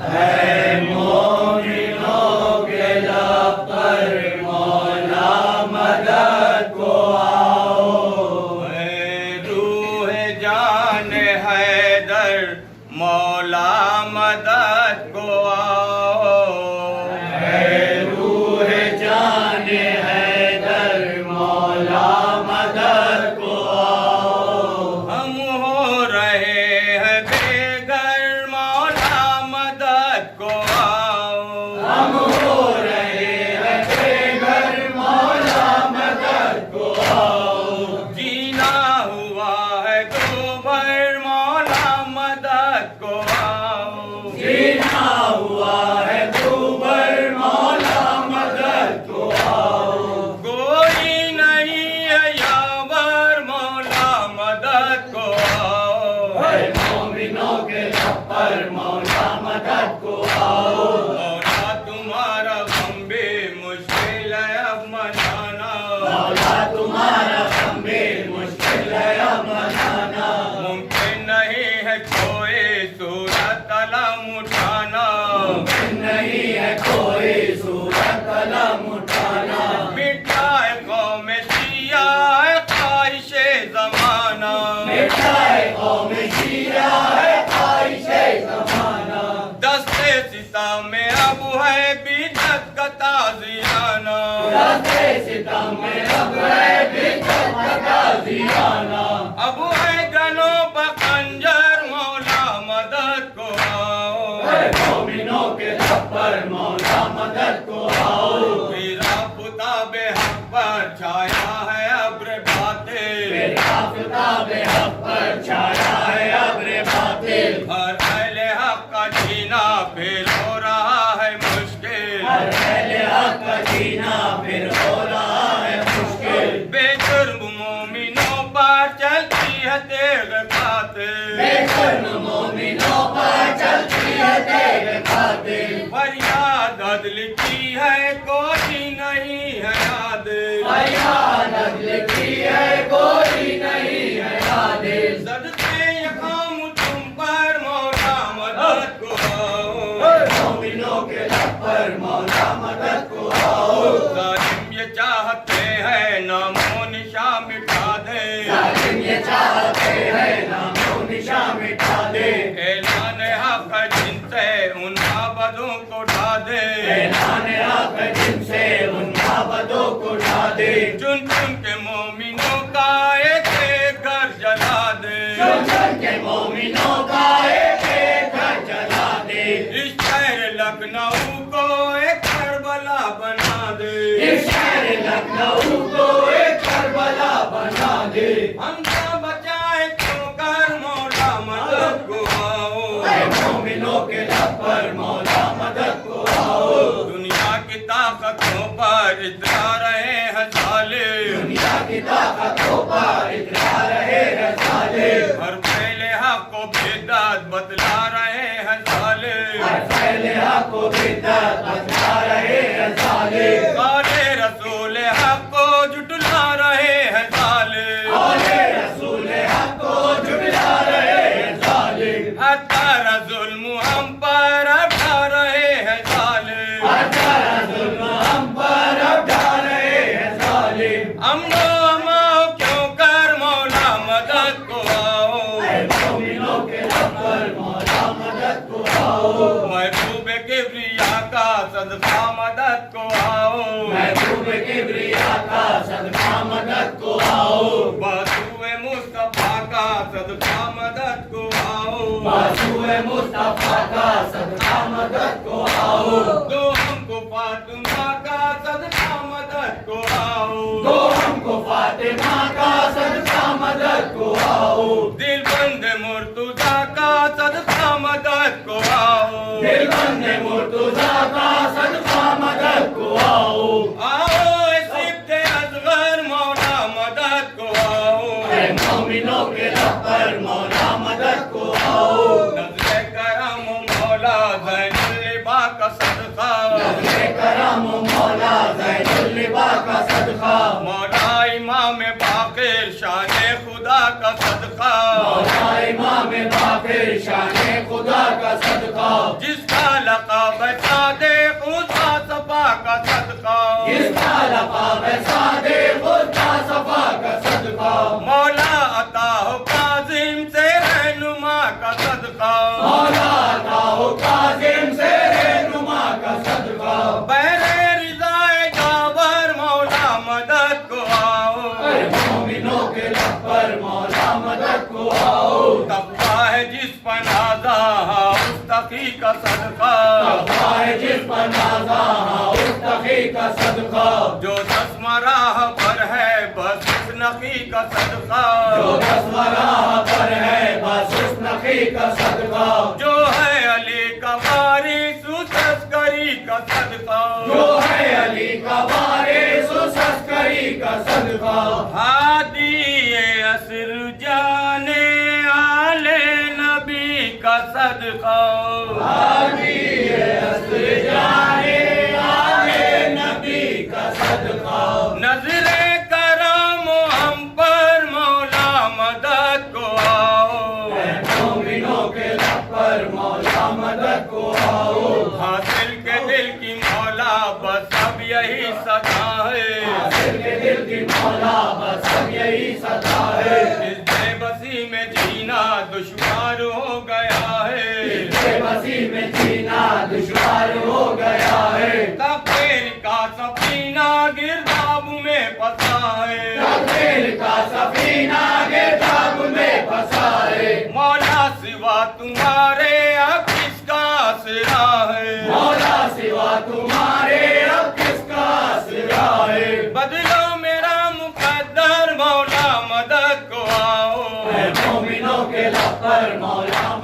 اے مومنوں کے لب پر مولا مدد کو آؤ، اے روح جان حیدر مولا مدد کو آؤ، اے روح جان حیدر مولا مدد کو آؤ، ہم ہو رہے ہیں بے گھر مولا مدد کو آؤ، ہم ہو رہے ہیں بے گھر مولا مدد کو آؤ، جینا ہوا ہے تو بھر مولا مدد کو آؤ، جینا ہوا ہے تو بھر مولا مدد کو آؤ، کوئی نہیں ہے یاور مولا مدد کو آؤ، اے مومنوں کے لب پر مولا مدد کو آؤ، مولا تمہارا غم بھی مشکل ہے اب منانا، مولا تمہارا غم بھی مشکل ہے اب منانا، ممکن نہیں ہے کوئی صورت علم اٹھانا، ممکن نہیں ہے کوئی صورت علم اٹھانا، مٹھائے قوم شیعہ ہے خواہش زمانہ، مٹھائے قوم شیعہ ہے خواہش زمانہ، دستے ستم میں اب ہے بدعت کا تازیانہ، دستے ستم میں اب ہے بدعت کا تازیانہ، اب ہے گنوں پہ خنجر مولا مدد کو آؤ، اے مومنوں کے لب پر مولا مدد کو آؤ، میرا خطاب حق پر چھایا ہے ابر باطل، میرا خطاب حق پر چھایا ہے ابر باطل، ہر اہل حق کا جینا پھر ہو رہا ہے مشکل، ہر اہل حق کا جینا پھر ہو رہا ہے مشکل، بے جرم مومنوں پر چلتی ہے تیغ قاتل، بے جرم مومنوں پر چلتی ہے تیغ قاتل، فریاد عدل کی ہے کوئی نہیں ہے عادل، فریاد عدل کی ہے کوئی نہیں ہے عادل، صدقے یقام تم پر مولا مدد کو آؤ، اے مومنوں کے لب پر مولا مدد کو آؤ، ظالم یہ چاہتے ہیں نام و نشاں مٹا دے، ظالم یہ چاہتے ہیں نام و نشاں مٹا دے، اعلان حق جن سے ان معبدوں کو اٹھا دے، اعلان حق جن سے ان معبدوں کو اٹھا دے، چن چن کے مومنوں کا ایک ایک گھر جلا دے، چن چن کے مومنوں کا ایک ایک گھر جلا دے، اس شہر لکھنؤ کو ایک کربلا بنا دے، اس شہر لکھنؤ کو ایک کربلا بنا دے، حمزہ بچائے کیوں کر مولا مدد کو آؤ، اے مومنوں کے لب پر مولا مدد کو آؤ، دنیا کی طاقتوں پر اترا رہے ہیں ظالم، دنیا کی طاقتوں پر اترا رہے ہیں ظالم، ہر پہلے حق کو بدعت بتلا رہے ہیں ظالم، ہر پہلے حق کو بدعت بتلا رہے ہیں ظالم، قول رسول حق کو جھٹلا رہے ہیں ظالم، قول رسول حق کو جھٹلا رہے ہیں ظالم، اتارا ظلم ہم پر اب ڈھا رہے ہیں ظالم، اتارا ظلم ہم پر اب ڈھا رہے ہیں ظالم، امن و امان کیوں کر مولا مدد کو آؤ، اے مومنوں کے لب پر مولا مدد کو آؤ، محبوب کبریا کا صدقہ مدد کو آؤ، مدد کو آؤ دلبند مرتضیٰ کا صدقہ مدد کو آؤ آؤ سبت اصغر مولا مدد کو آؤ اے مومنوں کے رب پر مولا مدد کو آؤ نظر کرم مولا زین اللبا کا صدقہ نظر کرم مولا زین اللبا کا صدقہ مولا امام باقر شان خدا کا صدقہ مولا امام باقر شان خدا کا صدقہ جس کا لقب ہے صادق خدا صفا کا صدقہ جس کا لقب ہے صادق خدا صفا کا صدقہ مولا عطا ہو کاظم سے رہنما کا صدقہ مولا عطا ہو کاظم سے رہنما کا صدقہ بہر رضا جابر مولا مدد کو آؤ اے مومنوں کے رب پر مولا مدد کو آؤ تقویٰ ہے جس پر نازا اس تقی کا صدقہ تقویٰ ہے جس پر نازا اس تقی کا صدقہ جو دس مراہ پر ہے بس اس نقی کا صدقہ جو دس مراہ پر ہے بس اس نقی کا صدقہ جو ہے علی کا وارث اس عسکری کا صدقہ جو ہے علی کا وارث اس عسکری کا صدقہ ہادی عصر جانے آل نبی کا صدقہ ہادی عصر جانے آل نبی کا صدقہ نظر کرم ہم پر مولا مدد کو آؤ اے مومنوں کے رب پر مولا مدد کو آؤ حاصل کے دل کی مولا بس اب یہی صدا ہے حاصل کے دل کی مولا بس اب یہی صدا ہے اس بے بسی میں جینا دشوار ہو گیا ہے بے بسی میں جینا دشوار ہو گیا ہے تقدیر کا سفینہ گرداب میں پھنسا ہے تقدیر کا سفینہ گرداب میں پھنسا ہے مولا سوا تمہارے اب کس کا آسرا ہے مولا سوا تمہارے اب کس کا آسرا ہے بدلو میرا مقدر مولا مدد کو آؤ اے مومنوں کے رب پر مولا